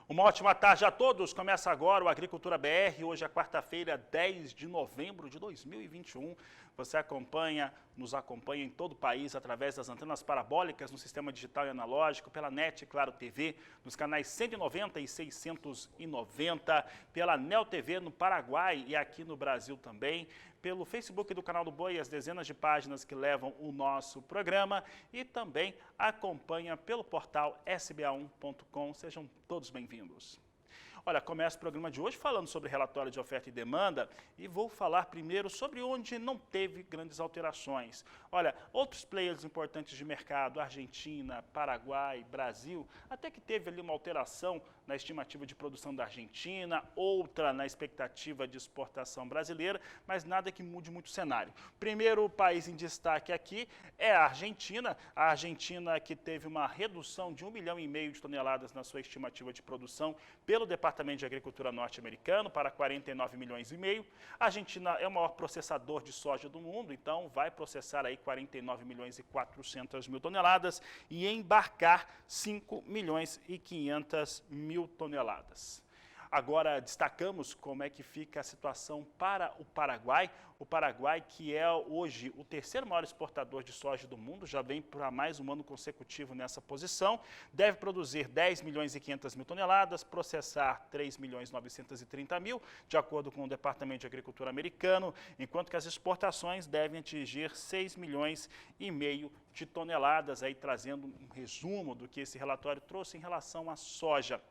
Uma ótima tarde a todos. Começa agora o Agricultura BR. Hoje é quarta-feira, 10 de novembro de 2021. Você nos acompanha em todo o país através das antenas parabólicas, no sistema digital e analógico, pela NET Claro TV, nos canais 190 e 690, pela Neo TV no Paraguai e aqui no Brasil também, pelo Facebook do Canal do Boi, as dezenas de páginas que levam o nosso programa e também acompanha pelo portal sba1.com. Sejam todos bem-vindos. Olha, começa o programa de hoje falando sobre relatório de oferta e demanda e vou falar primeiro sobre onde não teve grandes alterações. Olha, outros players importantes de mercado, Argentina, Paraguai, Brasil, até que teve ali uma alteração na estimativa de produção da Argentina, outra na expectativa de exportação brasileira, mas nada que mude muito o cenário. Primeiro país em destaque aqui é a Argentina que teve uma redução de 1,5 milhão de toneladas na sua estimativa de produção pelo Departamento de Agricultura norte-americano para 49,5 milhões. A Argentina é o maior processador de soja do mundo, então vai processar aí 49 milhões e 400 mil toneladas e embarcar 5 milhões e 500 mil toneladas. Agora destacamos como é que fica a situação para o Paraguai. O Paraguai, que é hoje o terceiro maior exportador de soja do mundo, já vem para mais um ano consecutivo nessa posição, deve produzir 10 milhões e 500 mil toneladas, processar 3 milhões e 930 mil, de acordo com o Departamento de Agricultura americano, enquanto que as exportações devem atingir 6 milhões e meio de toneladas, aí trazendo um resumo do que esse relatório trouxe em relação à soja.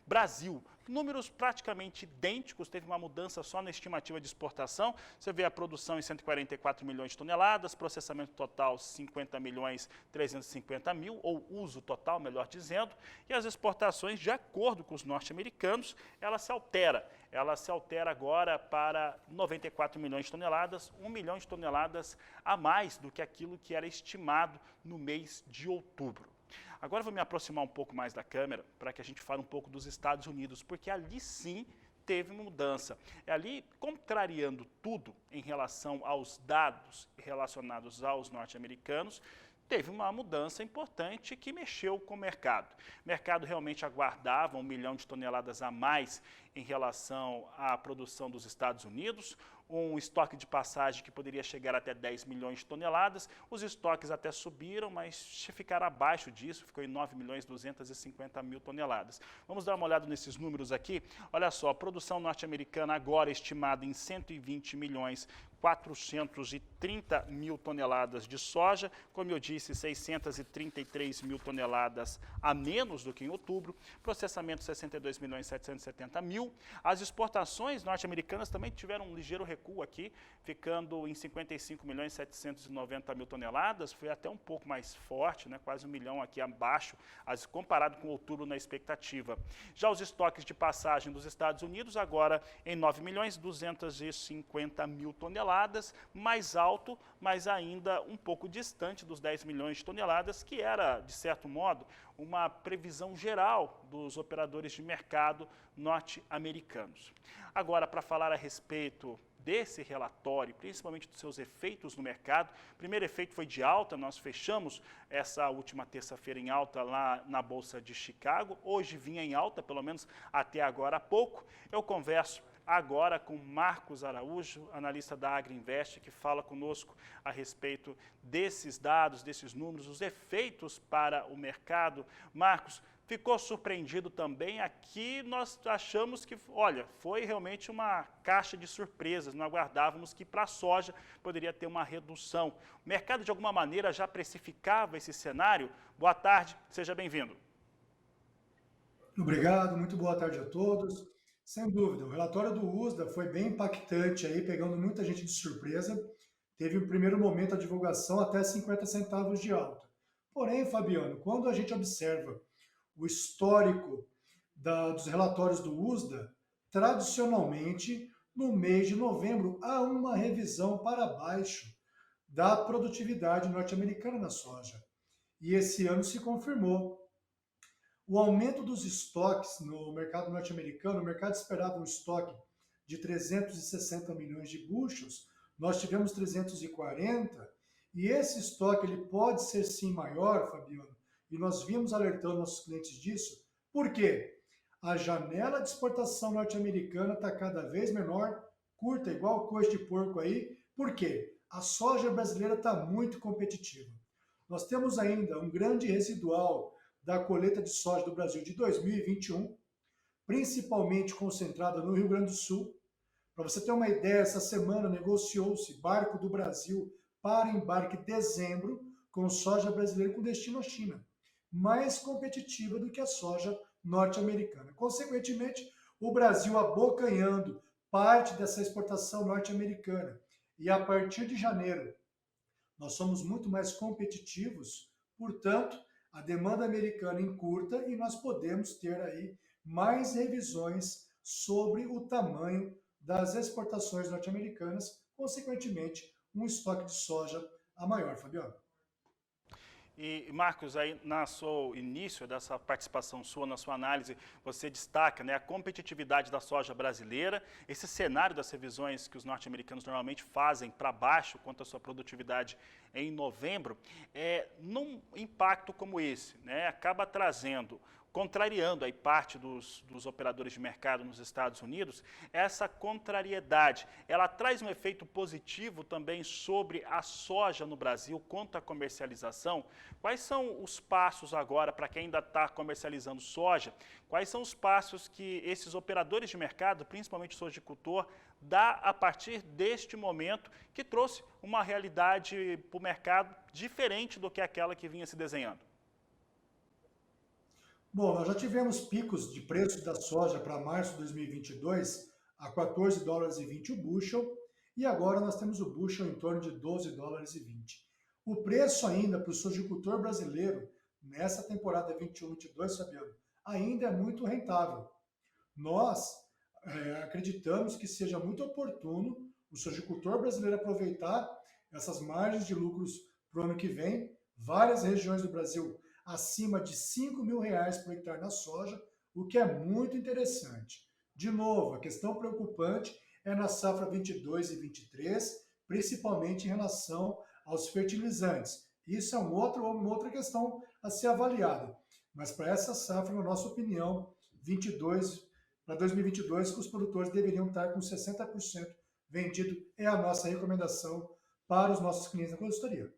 Brasil, números praticamente idênticos, teve uma mudança só na estimativa de exportação. Você vê a produção em 144 milhões de toneladas, processamento total 50 milhões 350 mil, ou uso total, melhor dizendo, e as exportações, de acordo com os norte-americanos, ela se altera. Ela se altera agora para 94 milhões de toneladas, 1 milhão de toneladas a mais do que aquilo que era estimado no mês de outubro. Agora vou me aproximar um pouco mais da câmera para que a gente fale um pouco dos Estados Unidos, porque ali sim teve uma mudança. Ali, contrariando tudo em relação aos dados relacionados aos norte-americanos, teve uma mudança importante que mexeu com o mercado. O mercado realmente aguardava 1 milhão de toneladas a mais em relação à produção dos Estados Unidos, um estoque de passagem que poderia chegar até 10 milhões de toneladas. Os estoques até subiram, mas ficaram abaixo disso, ficou em 9 milhões 250 mil toneladas. Vamos dar uma olhada nesses números aqui. Olha só, a produção norte-americana agora estimada em 120 milhões 430 mil toneladas de soja, como eu disse, 633 mil toneladas a menos do que em outubro, processamento 62 milhões 770 mil. As exportações norte-americanas também tiveram um ligeiro recuo aqui, ficando em 55 milhões 790 mil toneladas, foi até um pouco mais forte, né, quase 1 milhão aqui abaixo, comparado com outubro na expectativa. Já os estoques de passagem dos Estados Unidos agora em 9 milhões 250 mil toneladas, mais alto, mas ainda um pouco distante dos 10 milhões de toneladas, que era, de certo modo, uma previsão geral dos operadores de mercado norte-americanos. Agora, para falar a respeito desse relatório, principalmente dos seus efeitos no mercado, o primeiro efeito foi de alta, nós fechamos essa última terça-feira em alta lá na Bolsa de Chicago, hoje vinha em alta, pelo menos até agora há pouco. Eu converso agora com Marcos Araújo, analista da AgriInvest, que fala conosco a respeito desses dados, desses números, os efeitos para o mercado. Marcos, ficou surpreendido também? Aqui nós achamos que, olha, foi realmente uma caixa de surpresas, não aguardávamos que para a soja poderia ter uma redução. O mercado, de alguma maneira, já precificava esse cenário? Boa tarde, seja bem-vindo. Obrigado, muito boa tarde a todos. Sem dúvida, o relatório do USDA foi bem impactante, aí, pegando muita gente de surpresa. Teve o primeiro momento a divulgação até 50 centavos de alta. Porém, Fabiano, quando a gente observa o histórico dos relatórios do USDA, tradicionalmente, no mês de novembro, há uma revisão para baixo da produtividade norte-americana na soja. E esse ano se confirmou. O aumento dos estoques no mercado norte-americano, o mercado esperava um estoque de 360 milhões de bushels, nós tivemos 340, E esse estoque ele pode ser sim maior, Fabiano, e nós vimos alertando nossos clientes disso. Por quê? A janela de exportação norte-americana está cada vez menor, curta, igual coisa de porco aí. Por quê? A soja brasileira está muito competitiva. Nós temos ainda um grande residual da colheita de soja do Brasil de 2021, principalmente concentrada no Rio Grande do Sul. Para você ter uma ideia, essa semana negociou-se barco do Brasil para embarque em dezembro com soja brasileira com destino à China, mais competitiva do que a soja norte-americana. Consequentemente, o Brasil abocanhando parte dessa exportação norte-americana. E a partir de janeiro, nós somos muito mais competitivos, portanto, a demanda americana encurta e nós podemos ter aí mais revisões sobre o tamanho das exportações norte-americanas, consequentemente, um estoque de soja a maior, Fabiano. E, Marcos, aí na seu início dessa participação sua, na sua análise, você destaca, né, a competitividade da soja brasileira, esse cenário das revisões que os norte-americanos normalmente fazem para baixo quanto à sua produtividade em novembro, num impacto como esse, né, acaba trazendo, contrariando aí parte dos operadores de mercado nos Estados Unidos, essa contrariedade, ela traz um efeito positivo também sobre a soja no Brasil quanto à comercialização. Quais são os passos agora para quem ainda está comercializando soja? Quais são os passos que esses operadores de mercado, principalmente o sojicultor, dá a partir deste momento que trouxe uma realidade para o mercado diferente do que aquela que vinha se desenhando? Bom, nós já tivemos picos de preço da soja para março de 2022 a 14 dólares e 20 o bushel, e agora nós temos o bushel em torno de 12 dólares e 20. O preço ainda para o sojicultor brasileiro, nessa temporada 21-22, Fabiano, ainda é muito rentável. Nós acreditamos que seja muito oportuno o sojicultor brasileiro aproveitar essas margens de lucros para o ano que vem. Várias regiões do Brasil acima de R$ 5.000 por hectare na soja, o que é muito interessante. De novo, a questão preocupante é na safra 22 e 23, principalmente em relação aos fertilizantes. Isso é uma outra questão a ser avaliada. Mas para essa safra, na nossa opinião, 22 para 2022, os produtores deveriam estar com 60% vendido, é a nossa recomendação para os nossos clientes da consultoria.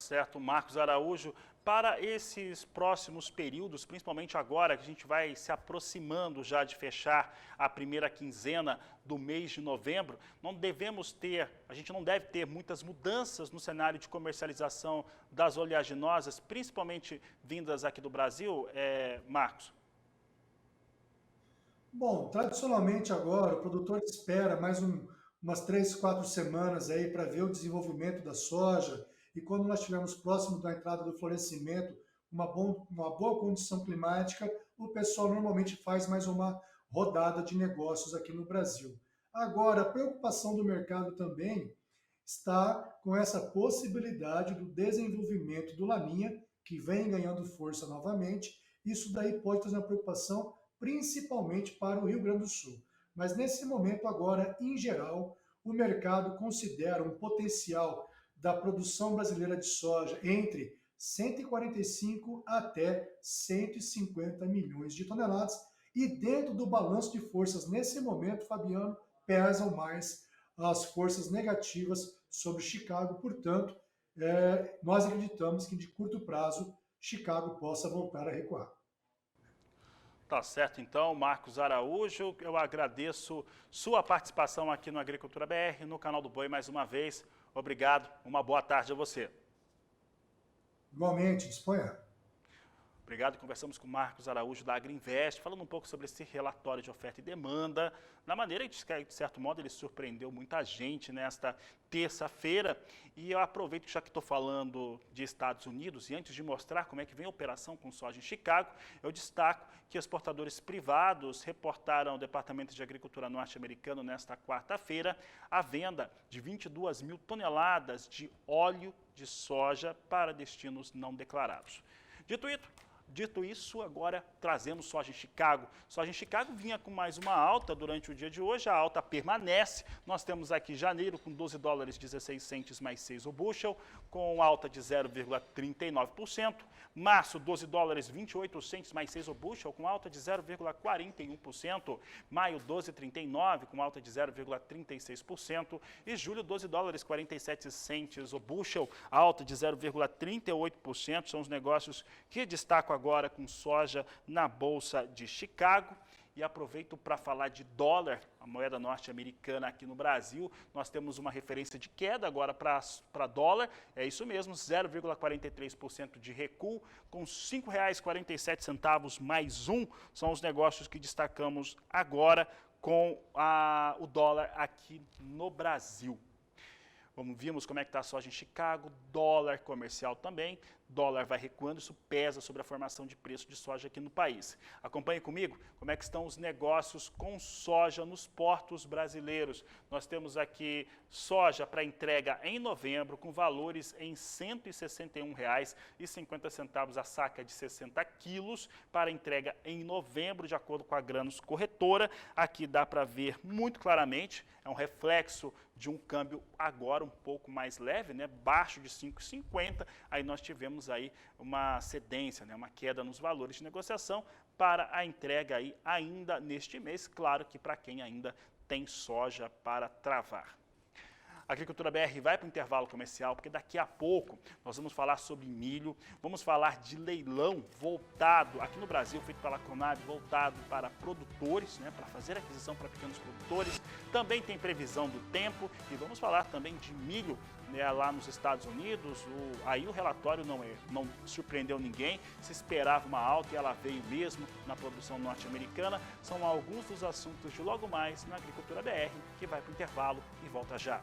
Certo, Marcos Araújo, para esses próximos períodos, principalmente agora que a gente vai se aproximando já de fechar a primeira quinzena do mês de novembro, a gente não deve ter muitas mudanças no cenário de comercialização das oleaginosas, principalmente vindas aqui do Brasil, Marcos? Bom, tradicionalmente agora o produtor espera umas 3, 4 semanas aí para ver o desenvolvimento da soja, e quando nós estivermos próximo da entrada do florescimento, uma boa condição climática, o pessoal normalmente faz mais uma rodada de negócios aqui no Brasil. Agora, a preocupação do mercado também está com essa possibilidade do desenvolvimento do Laninha, que vem ganhando força novamente. Isso daí pode trazer uma preocupação principalmente para o Rio Grande do Sul. Mas nesse momento agora, em geral, o mercado considera um potencial da produção brasileira de soja entre 145 até 150 milhões de toneladas. E dentro do balanço de forças, nesse momento, Fabiano, pesam mais as forças negativas sobre Chicago. Portanto, nós acreditamos que de curto prazo, Chicago possa voltar a recuar. Tá certo, então, Marcos Araújo, eu agradeço sua participação aqui no Agricultura BR, no canal do Boi mais uma vez. Obrigado, uma boa tarde a você. Igualmente, disponha. Obrigado, conversamos com o Marcos Araújo da Agriinvest, falando um pouco sobre esse relatório de oferta e demanda, na maneira que, de certo modo, ele surpreendeu muita gente nesta terça-feira. E eu aproveito, já que estou falando de Estados Unidos, e antes de mostrar como é que vem a operação com soja em Chicago, eu destaco que exportadores privados reportaram ao Departamento de Agricultura norte-americano nesta quarta-feira a venda de 22 mil toneladas de óleo de soja para destinos não declarados. Dito isso, Dito isso, agora trazemos soja em Chicago. Soja em Chicago vinha com mais uma alta durante o dia de hoje, a alta permanece. Nós temos aqui janeiro com 12 dólares 16 centes mais 6 o bushel, com alta de 0,39%. Março, 12 dólares 28 centes mais 6 o bushel, com alta de 0,41%. Maio, 12,39 com alta de 0,36%. E julho, 12 dólares 47 centes o bushel, alta de 0,38%. São os negócios que destacam agora com soja na Bolsa de Chicago. E aproveito para falar de dólar, a moeda norte-americana aqui no Brasil. Nós temos uma referência de queda agora para dólar, é isso mesmo, 0,43% de recuo, com R$ 5,47 mais um. São os negócios que destacamos agora com o dólar aqui no Brasil. Vimos como é que está a soja em Chicago, dólar comercial também, dólar vai recuando, isso pesa sobre a formação de preço de soja aqui no país. Acompanhe comigo como é que estão os negócios com soja nos portos brasileiros. Nós temos aqui soja para entrega em novembro, com valores em R$ 161,50 a saca de 60 quilos, para entrega em novembro, de acordo com a Grãos Corretora. Aqui dá para ver muito claramente, é um reflexo de um câmbio agora um pouco mais leve, né, baixo de 5,50, aí nós tivemos aí uma cedência, né, uma queda nos valores de negociação para a entrega aí ainda neste mês, claro que para quem ainda tem soja para travar. A Agricultura BR vai para o intervalo comercial, porque daqui a pouco nós vamos falar sobre milho, vamos falar de leilão voltado, aqui no Brasil, feito pela Conab, voltado para produtores, né, para fazer aquisição para pequenos produtores. Também tem previsão do tempo e vamos falar também de milho, né, lá nos Estados Unidos. Aí o relatório não surpreendeu ninguém, se esperava uma alta e ela veio mesmo na produção norte-americana. São alguns dos assuntos de logo mais na Agricultura BR, que vai para o intervalo e volta já.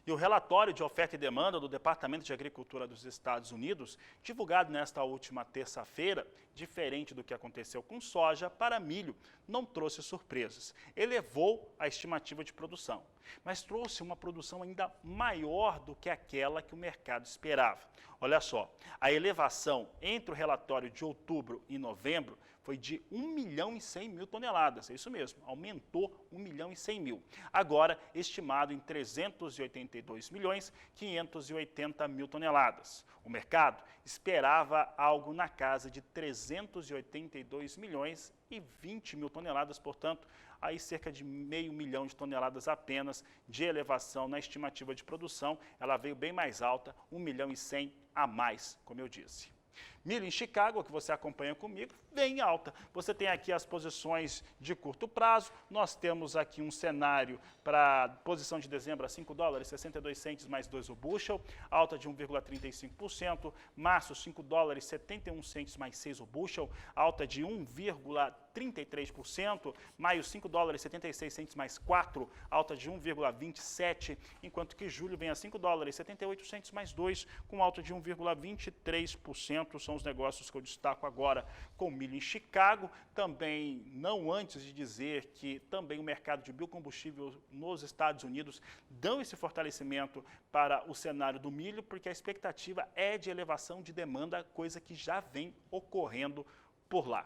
E o relatório de oferta e demanda do Departamento de Agricultura dos Estados Unidos, divulgado nesta última terça-feira, diferente do que aconteceu com soja, para milho, não trouxe surpresas. Elevou a estimativa de produção, mas trouxe uma produção ainda maior do que aquela que o mercado esperava. Olha só, a elevação entre o relatório de outubro e novembro foi de 1.100.000 toneladas, é isso mesmo, aumentou 1.100.000. Agora, estimado em 382.580.000 toneladas. O mercado esperava algo na casa de 382.020.000 toneladas, portanto, aí cerca de 500 mil de toneladas apenas de elevação na estimativa de produção. Ela veio bem mais alta, 1.100.000 a mais, como eu disse. Milho em Chicago, que você acompanha comigo, bem alta. Você tem aqui as posições de curto prazo. Nós temos aqui um cenário para posição de dezembro a 5 dólares, 62 centes mais 2 o bushel, alta de 1,35%. Março, 5 dólares, 71 centes mais 6 o bushel, alta de 1,33%. Maio, 5 dólares, 76 centes mais 4, alta de 1,27%. Enquanto que julho vem a 5 dólares, 78 centes mais 2, com alta de 1,23%. São os negócios que eu destaco agora com milho em Chicago. Também, não antes de dizer que também o mercado de biocombustível nos Estados Unidos dão esse fortalecimento para o cenário do milho, porque a expectativa é de elevação de demanda, coisa que já vem ocorrendo por lá.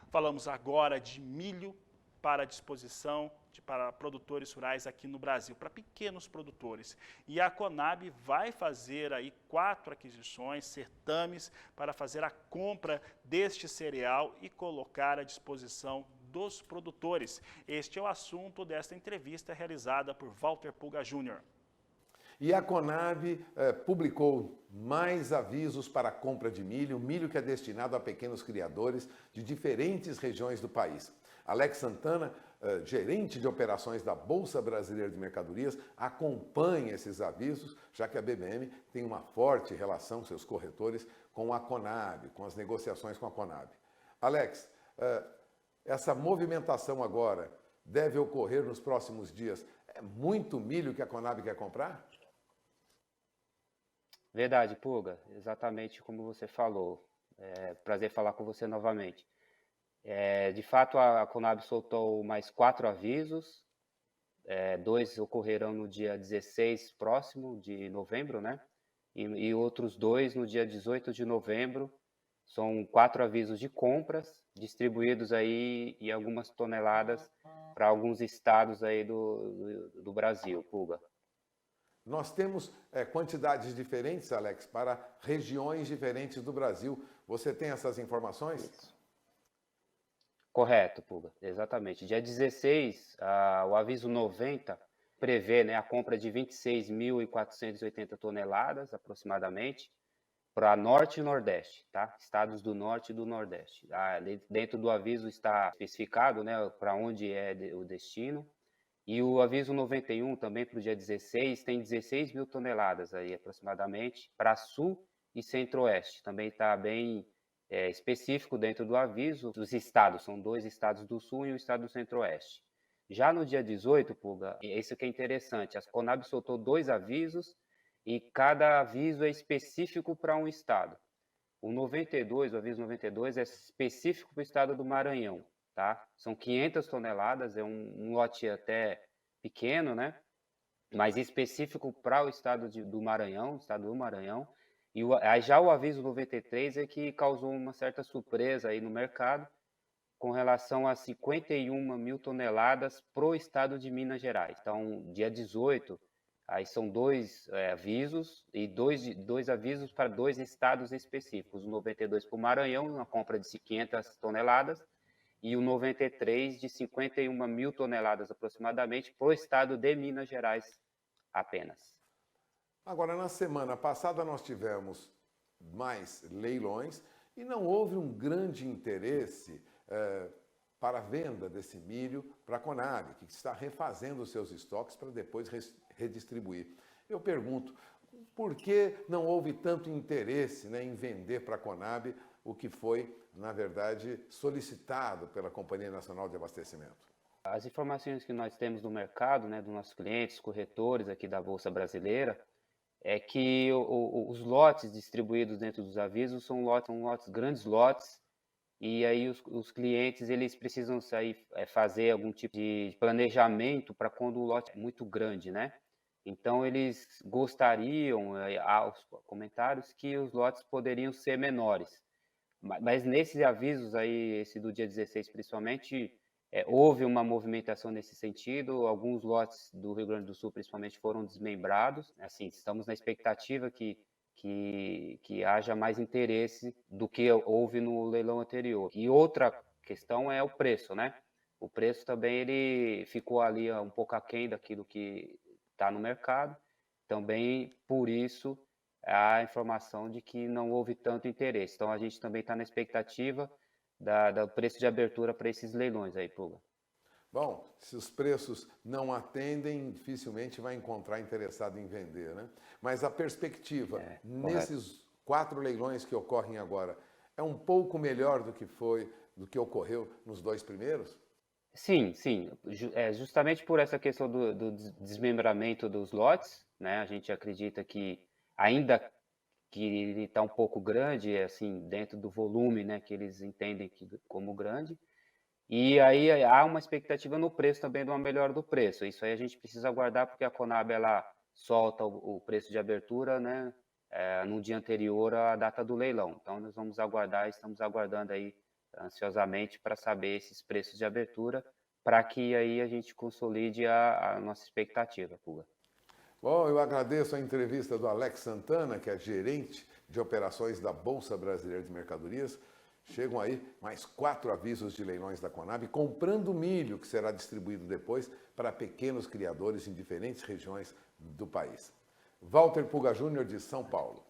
Falamos agora de milho para disposição para produtores rurais aqui no Brasil, para pequenos produtores. E a Conab vai fazer aí 4 aquisições, certames, para fazer a compra deste cereal e colocar à disposição dos produtores. Este é o assunto desta entrevista realizada por Walter Pulga Jr. E a Conab publicou mais avisos para a compra de milho que é destinado a pequenos criadores de diferentes regiões do país. Alex Santana, gerente de operações da Bolsa Brasileira de Mercadorias, acompanha esses avisos, já que a BBM tem uma forte relação, seus corretores, com a Conab, com as negociações com a Conab. Alex, essa movimentação agora deve ocorrer nos próximos dias. É muito milho que a Conab quer comprar? Verdade, Pulga, exatamente como você falou. Prazer falar com você novamente. De fato, a Conab soltou mais 4 avisos, 2 ocorrerão no dia 16 próximo de novembro, né? e outros 2 no dia 18 de novembro. São 4 avisos de compras distribuídos aí em algumas toneladas para alguns estados aí do Brasil, Puga. Nós temos quantidades diferentes, Alex, para regiões diferentes do Brasil. Você tem essas informações? Isso. Correto, Puga, exatamente. Dia 16, o aviso 90 prevê, né, a compra de 26.480 toneladas, aproximadamente, para Norte e Nordeste, tá? Estados do Norte e do Nordeste. Dentro do aviso está especificado, né, para onde é o destino. E o aviso 91 também para o dia 16 tem 16 mil toneladas aí aproximadamente para Sul e Centro-Oeste. Também está bem específico dentro do aviso dos estados. São 2 estados do Sul e um estado do Centro-Oeste. Já no dia 18, Puga, isso que é interessante, a Conab soltou 2 avisos e cada aviso é específico para um estado. O 92, o aviso 92 é específico para o estado do Maranhão, tá? São 500 toneladas, é um lote até pequeno, né? Mas específico para o estado do Maranhão, E já o aviso 93 é que causou uma certa surpresa aí no mercado com relação a 51 mil toneladas para o estado de Minas Gerais. Então, dia 18, aí são 2 avisos e dois avisos para 2 estados específicos. O 92 para o Maranhão, uma compra de 500 toneladas, e o 93 de 51 mil toneladas aproximadamente para o estado de Minas Gerais apenas. Agora, na semana passada nós tivemos mais leilões e não houve um grande interesse para a venda desse milho para a Conab, que está refazendo os seus estoques para depois redistribuir. Eu pergunto, por que não houve tanto interesse, né, em vender para a Conab o que foi, na verdade, solicitado pela Companhia Nacional de Abastecimento? As informações que nós temos do mercado, né, dos nossos clientes, corretores aqui da Bolsa Brasileira, é que os lotes distribuídos dentro dos avisos são lotes, grandes lotes, e aí os clientes eles precisam fazer algum tipo de planejamento para quando o lote é muito grande, né? Então eles gostariam, aos comentários, que os lotes poderiam ser menores. Mas nesses avisos aí, esse do dia 16 principalmente, houve uma movimentação nesse sentido. Alguns lotes do Rio Grande do Sul, principalmente, foram desmembrados. Assim, estamos na expectativa que haja mais interesse do que houve no leilão anterior. E outra questão é o preço, né? O preço também ele ficou ali um pouco aquém daquilo que está no mercado. Também, por isso, a informação de que não houve tanto interesse. Então, a gente também está na expectativa do preço de abertura para esses leilões aí, Puga. Bom, se os preços não atendem, dificilmente vai encontrar interessado em vender, né? Mas a perspectiva nesses 4 leilões que ocorrem agora é um pouco melhor do que ocorreu nos 2 primeiros? Sim. Justamente por essa questão do desmembramento dos lotes, né? A gente acredita que ainda que ele está um pouco grande, assim, dentro do volume, né, que eles entendem como grande. E aí há uma expectativa no preço também de uma melhora do preço. Isso aí a gente precisa aguardar, porque a Conab ela solta o preço de abertura, né, no dia anterior à data do leilão. Então nós vamos aguardar, estamos aguardando aí ansiosamente para saber esses preços de abertura, para que aí a gente consolide a nossa expectativa, Puga. Bom, eu agradeço a entrevista do Alex Santana, que é gerente de operações da Bolsa Brasileira de Mercadorias. Chegam aí mais 4 avisos de leilões da Conab, comprando milho que será distribuído depois para pequenos criadores em diferentes regiões do país. Walter Puga Júnior, de São Paulo.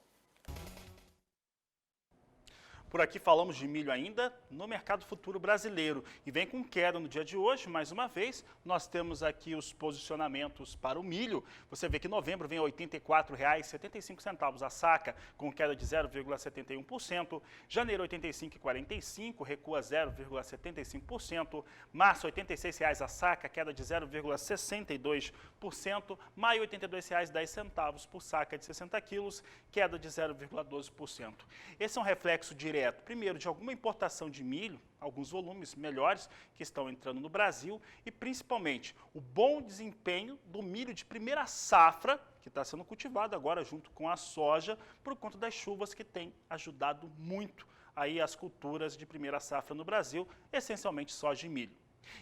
Por aqui falamos de milho ainda no mercado futuro brasileiro e vem com queda no dia de hoje, mais uma vez. Nós temos aqui os posicionamentos para o milho. Você vê que novembro vem a R$ 84,75 a saca, com queda de 0,71%. Janeiro R$ 85,45, recua 0,75%. Março R$ 86,00 a saca, queda de 0,62%. Maio R$ 82,10 por saca de 60 quilos, queda de 0,12%. Esse é um reflexo direto, primeiro, de alguma importação de milho, alguns volumes melhores que estão entrando no Brasil e, principalmente, o bom desempenho do milho de primeira safra que está sendo cultivada agora junto com a soja, por conta das chuvas que têm ajudado muito aí as culturas de primeira safra no Brasil, essencialmente soja e milho.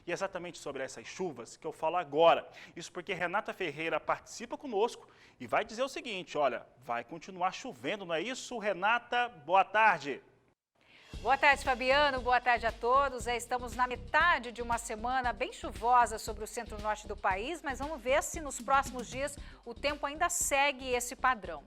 E é exatamente sobre essas chuvas que eu falo agora. Isso porque Renata Ferreira participa conosco e vai dizer o seguinte, olha, vai continuar chovendo, não é isso, Renata? Boa tarde. Boa tarde, Fabiano. Boa tarde a todos. Estamos na metade de uma semana bem chuvosa sobre o centro-norte do país, mas vamos ver se nos próximos dias o tempo ainda segue esse padrão.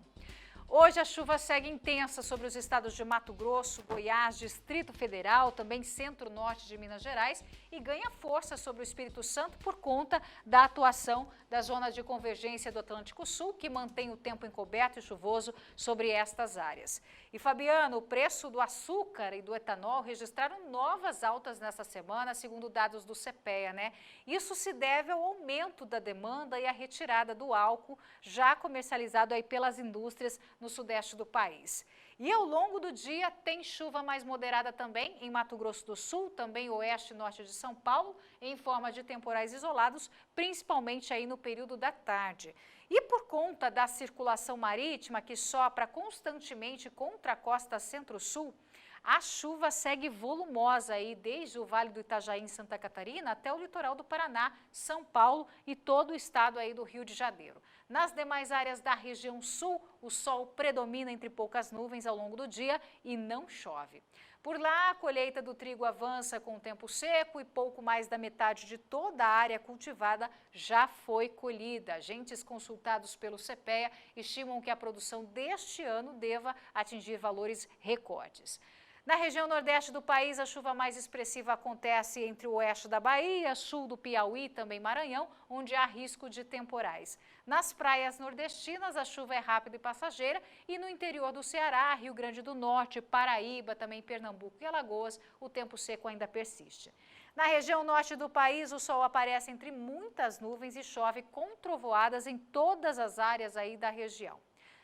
Hoje a chuva segue intensa sobre os estados de Mato Grosso, Goiás, Distrito Federal, também centro-norte de Minas Gerais e ganha força sobre o Espírito Santo por conta da atuação da zona de convergência do Atlântico Sul, que mantém o tempo encoberto e chuvoso sobre estas áreas. E Fabiano, o preço do açúcar e do etanol registraram novas altas nessa semana, segundo dados do CPEA, né? Isso se deve ao aumento da demanda e à retirada do álcool já comercializado aí pelas indústrias no sudeste do país. E ao longo do dia tem chuva mais moderada também em Mato Grosso do Sul, também oeste e norte de São Paulo, em forma de temporais isolados, principalmente aí no período da tarde. E por conta da circulação marítima que sopra constantemente contra a costa centro-sul, a chuva segue volumosa aí desde o Vale do Itajaí em Santa Catarina até o litoral do Paraná, São Paulo e todo o estado aí do Rio de Janeiro. Nas demais áreas da região sul, o sol predomina entre poucas nuvens ao longo do dia e não chove. Por lá, a colheita do trigo avança com o tempo seco e pouco mais da metade de toda a área cultivada já foi colhida. Agentes consultados pelo CPEA estimam que a produção deste ano deva atingir valores recordes. Na região nordeste do país, a chuva mais expressiva acontece entre o oeste da Bahia, sul do Piauí e também Maranhão, onde há risco de temporais. Nas praias nordestinas, a chuva é rápida e passageira e no interior do Ceará, Rio Grande do Norte, Paraíba, também Pernambuco e Alagoas, o tempo seco ainda persiste. Na região norte do país, o sol aparece entre muitas nuvens e chove com trovoadas em todas as áreas aí da região.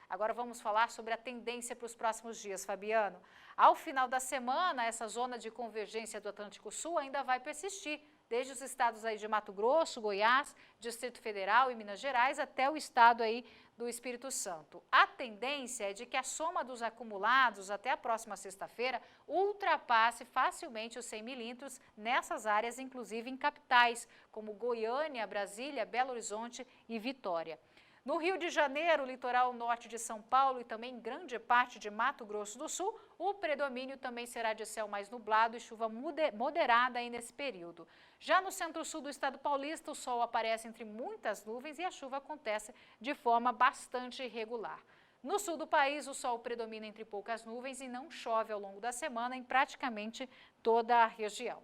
Agora vamos falar sobre a tendência para os próximos dias, Fabiano. Ao final da semana, essa zona de convergência do Atlântico Sul ainda vai persistir, desde os estados aí de Mato Grosso, Goiás, Distrito Federal e Minas Gerais, até o estado aí do Espírito Santo. A tendência é de que a soma dos acumulados até a próxima sexta-feira ultrapasse facilmente os 100 milímetros nessas áreas, inclusive em capitais, como Goiânia, Brasília, Belo Horizonte e Vitória. No Rio de Janeiro, litoral norte de São Paulo e também grande parte de Mato Grosso do Sul, o predomínio também será de céu mais nublado e chuva moderada aí nesse período. Já no centro-sul do estado paulista, o sol aparece entre muitas nuvens e a chuva acontece de forma bastante irregular. No sul do país, o sol predomina entre poucas nuvens e não chove ao longo da semana em praticamente toda a região.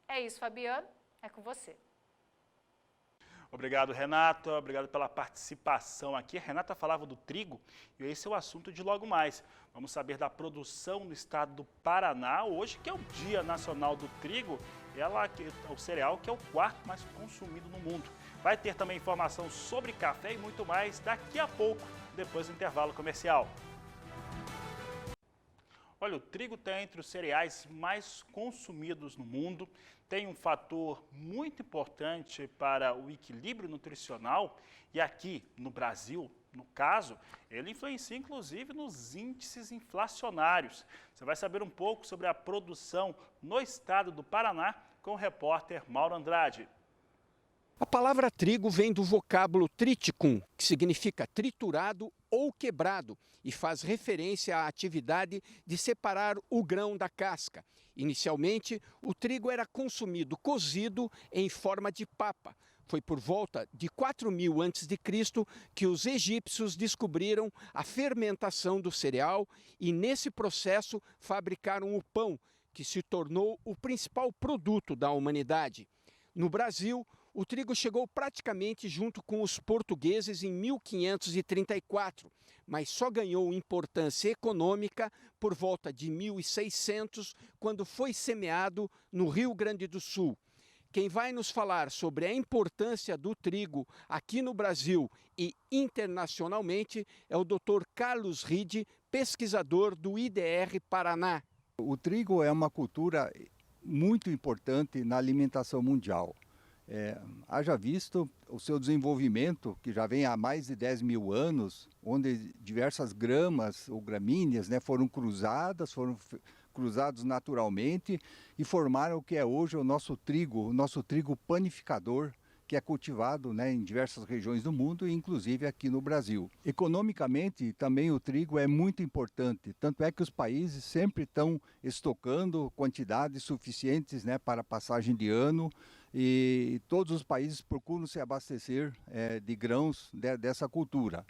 É isso, Fabiano, é com você. Obrigado, Renata. Obrigado pela participação aqui. A Renata falava do trigo e esse é o assunto de logo mais. Vamos saber da produção no estado do Paraná, hoje que é o Dia Nacional do Trigo, o cereal que é o quarto mais consumido no mundo. Vai ter também informação sobre café e muito mais daqui a pouco, depois do intervalo comercial. Olha, o trigo está entre os cereais mais consumidos no mundo, tem um fator muito importante para o equilíbrio nutricional e aqui no Brasil, no caso, ele influencia inclusive nos índices inflacionários. Você vai saber um pouco sobre a produção no estado do Paraná com o repórter Mauro Andrade. A palavra trigo vem do vocábulo triticum, que significa triturado ou quebrado, e faz referência à atividade de separar o grão da casca. Inicialmente, o trigo era consumido cozido em forma de papa. Foi por volta de 4000 a.C. que os egípcios descobriram a fermentação do cereal e, nesse processo, fabricaram o pão, que se tornou o principal produto da humanidade. No Brasil, o trigo chegou praticamente junto com os portugueses em 1534, mas só ganhou importância econômica por volta de 1600, quando foi semeado no Rio Grande do Sul. Quem vai nos falar sobre a importância do trigo aqui no Brasil e internacionalmente é o Dr. Carlos Ride, pesquisador do IDR Paraná. O trigo é uma cultura muito importante na alimentação mundial. Haja visto o seu desenvolvimento, que já vem há mais de 10 mil anos, onde diversas gramas ou gramíneas, né, foram cruzados naturalmente e formaram o que é hoje o nosso trigo panificador, que é cultivado, né, em diversas regiões do mundo, inclusive aqui no Brasil. Economicamente, também o trigo é muito importante, tanto é que os países sempre estão estocando quantidades suficientes, né, para a passagem de ano, e todos os países procuram se abastecer de grãos dessa cultura.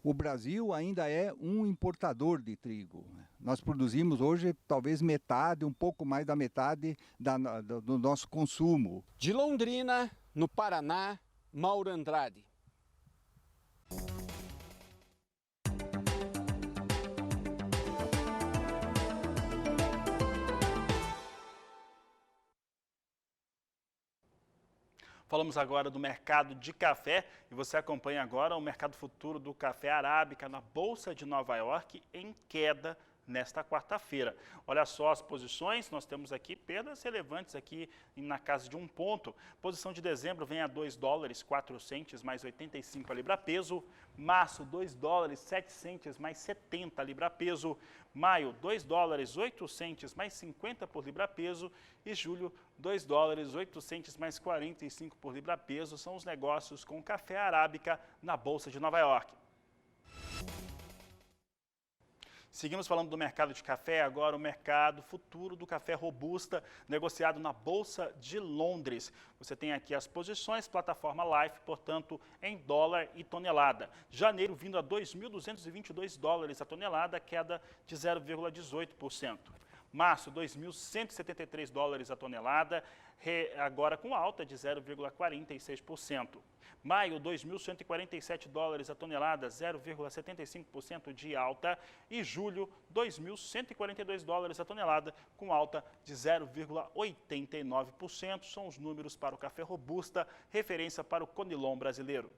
O Brasil ainda é um importador de trigo. Nós produzimos hoje talvez metade, um pouco mais da metade do nosso consumo. De Londrina, no Paraná, Mauro Andrade. Falamos agora do mercado de café e você acompanha agora o mercado futuro do café arábica na Bolsa de Nova York em queda nesta quarta-feira. Olha só as posições, nós temos aqui perdas relevantes aqui na casa de 1 ponto. Posição de dezembro vem a $2,04 mais 85 a libra-peso. Março, $2,07 mais 70 a libra-peso. Maio, $2,08 mais 50 por libra-peso. E julho, $2,08 mais 45 por libra-peso. São os negócios com café arábica na Bolsa de Nova York. Seguimos falando do mercado de café, agora o mercado futuro do café robusta, negociado na Bolsa de Londres. Você tem aqui as posições, plataforma Life, portanto, em dólar e tonelada. Janeiro vindo a $2.222 a tonelada, queda de 0,18%. Março, $2.173 a tonelada, agora com alta de 0,46%. Maio, $2.147 a tonelada, 0,75% de alta. E julho, $2.142 a tonelada, com alta de 0,89%. São os números para o café robusta, referência para o Conilon brasileiro.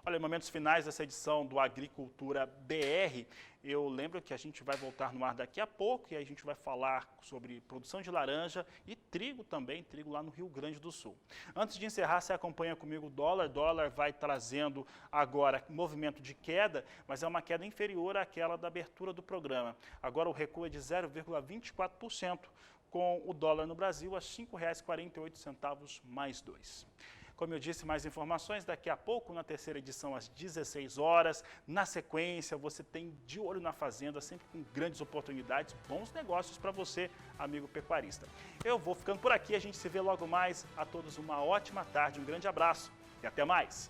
Olha, momentos finais dessa edição do Agricultura BR, eu lembro que a gente vai voltar no ar daqui a pouco e a gente vai falar sobre produção de laranja e trigo também, trigo lá no Rio Grande do Sul. Antes de encerrar, você acompanha comigo o dólar. Dólar vai trazendo agora movimento de queda, mas é uma queda inferior àquela da abertura do programa. Agora o recuo é de 0,24%, com o dólar no Brasil a R$ 5,48 mais 2. Como eu disse, mais informações daqui a pouco, na terceira edição, às 16 horas. Na sequência, você tem De Olho na Fazenda, sempre com grandes oportunidades, bons negócios para você, amigo pecuarista. Eu vou ficando por aqui, a gente se vê logo mais. A todos uma ótima tarde, um grande abraço e até mais.